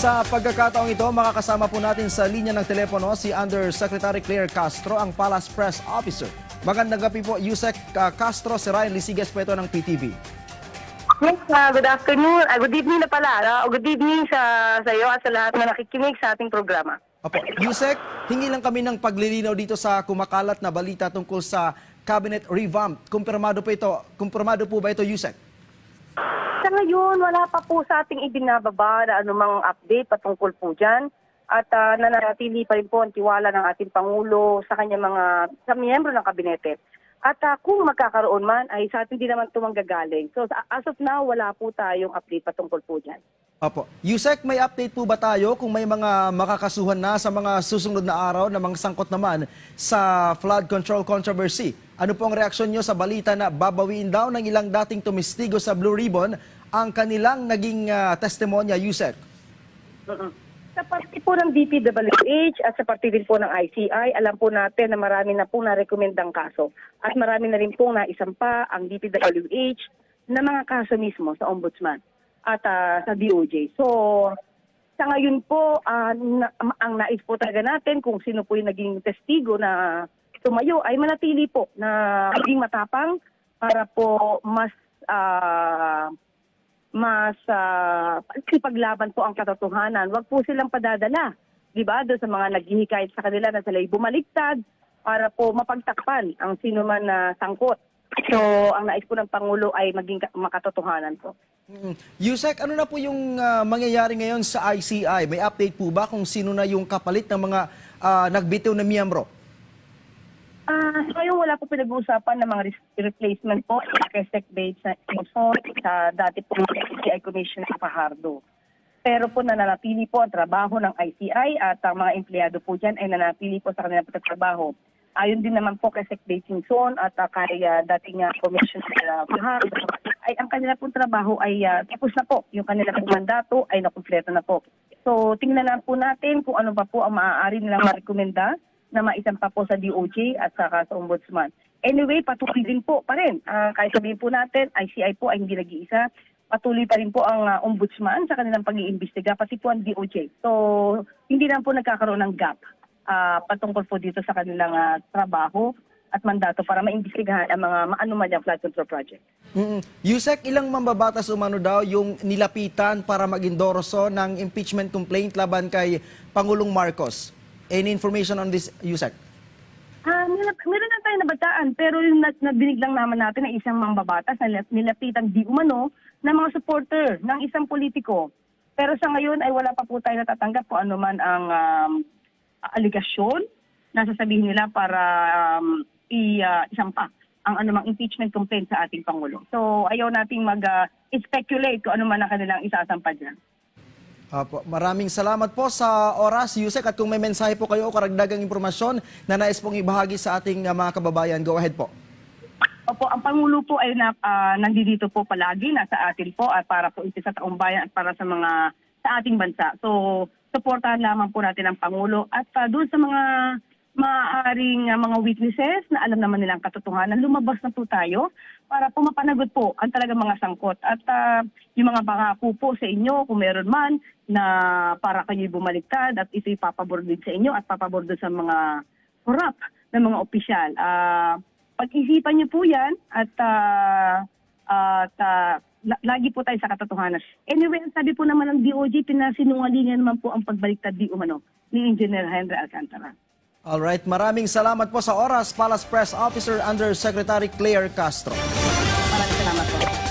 Sa pagkakataong ito, makakasama po natin sa linya ng telepono si Undersecretary Claire Castro, ang Palace Press Officer. Magandang gabi po, Yusek Castro, si Ryan Lisigas po ito ng PTV. Yes, good afternoon. Good evening na pala. Good evening sa iyo at sa lahat na nakikinig sa ating programa. Opo, Yusek, hingi lang kami ng paglilinaw dito sa kumakalat na balita tungkol sa cabinet revamp. Kumpirmado po ba ito, Yusek? Sa ngayon, wala pa po sa ating ibinababa na anumang update patungkol po dyan. At nananatili pa rin po ang tiwala ng ating Pangulo sa kanyang sa miyembro ng kabinete. At kung magkakaroon man, ay sa atin din naman ito manggagaling. So as of now, wala po tayong update patungkol po dyan. Opo. Yusek, may update po ba tayo kung may mga makakasuhan na sa mga susunod na araw na mga sangkot naman sa flood control controversy? Ano po ang reaksyon nyo sa balita na babawiin daw ng ilang dating tumistigo sa Blue Ribbon ang kanilang naging testimonya, Yusek? Sa parte po ng DPWH at sa parte din po ng ICI, alam po natin na marami na pong narekomendang kaso. At marami na rin pong naisampa ang DPWH na mga kaso mismo sa Ombudsman at sa DOJ. So, sa ngayon po, ang nais po talaga natin kung sino po yung naging testigo na tumayo ay manatili po na maging matapang para po mas paglaban po ang katotohanan. Huwag po silang padadala, di ba, doon sa mga naghihikayat sa kanila na sila'y bumaliktad para po mapagtakpan ang sino man na sangkot. So, ang nais po ng Pangulo ay maging makatotohanan po. Yusek, ano na po yung mangyayari ngayon sa ICI? May update po ba kung sino na yung kapalit ng mga nagbitiw na miyembro? So ngayon wala po pinag-uusapan ng mga replacement po kay Sec. Bates sa dati po ICI Commissioner sa Fajardo. Pero po nananatili po ang trabaho ng ICI at ang mga empleyado po dyan ay nananatili po sa kanilang pagtatrabaho. Ayon din naman po kay Sec. Bates at kay dating Commissioner sa Fajardo ay ang kanila pong trabaho ay tapos na po. Yung kanilang mandato ay nakumpleto na po. So tingnan lang po natin kung ano pa po ang maaari nilang marekomenda na maisampa po sa DOJ at saka sa Ombudsman. Anyway, patuloy din po pa rin. Kahit sabihin po natin, ICI po ay hindi nag-iisa. Patuloy pa rin po ang Ombudsman sa kanilang pag-iimbestiga, pati po ang DOJ. So, hindi lang po nagkakaroon ng gap patungkol po dito sa kanilang trabaho at mandato para maimbestigahan ang mga maanumalyang flood control project. Yusek, ilang mambabatas umano daw yung nilapitan para mag-endorso ng impeachment complaint laban kay Pangulong Marcos? Any information on this, Yusek? Meron na tayo nabataan, pero yung nabinig lang naman natin na isang mambabatas na nilapitan di umano ng mga supporter ng isang politiko. Pero sa ngayon ay wala pa po tayo natatanggap kung ano man ang aligasyon na sasabihin nila para isampa ang anumang impeachment complaint sa ating Pangulo. So ayaw nating mag-speculate kung ano man ang kanilang isasampa dyan. Maraming salamat po sa oras, Yusek. At kung may mensahe po kayo o karagdagang impormasyon na nais pong ibahagi sa ating mga kababayan, go ahead po. Opo, ang Pangulo po ay nandito po palagi, nasa atin po at para po ito sa taong bayan at para sa ating bansa. So, suportahan lamang po natin ang Pangulo at doon sa mga maaaring mga witnesses na alam naman nilang katotohanan, lumabas na po tayo para po mapanagot po ang talagang mga sangkot. At yung mga pangako po sa inyo, kung meron man, na para kayo'y bumaliktad at ito'y papabor din sa inyo at papabor din sa mga corrupt na mga opisyal. Pag-isipan niyo po yan at lagi po tayo sa katotohanan. Anyway, sabi po naman ng DOJ, pinasinungalingan naman po ang pagbaliktad di umano ni Engineer Henry Alcantara. Alright, maraming salamat po sa oras, Palace Press Officer Undersecretary Claire Castro. Maraming salamat po.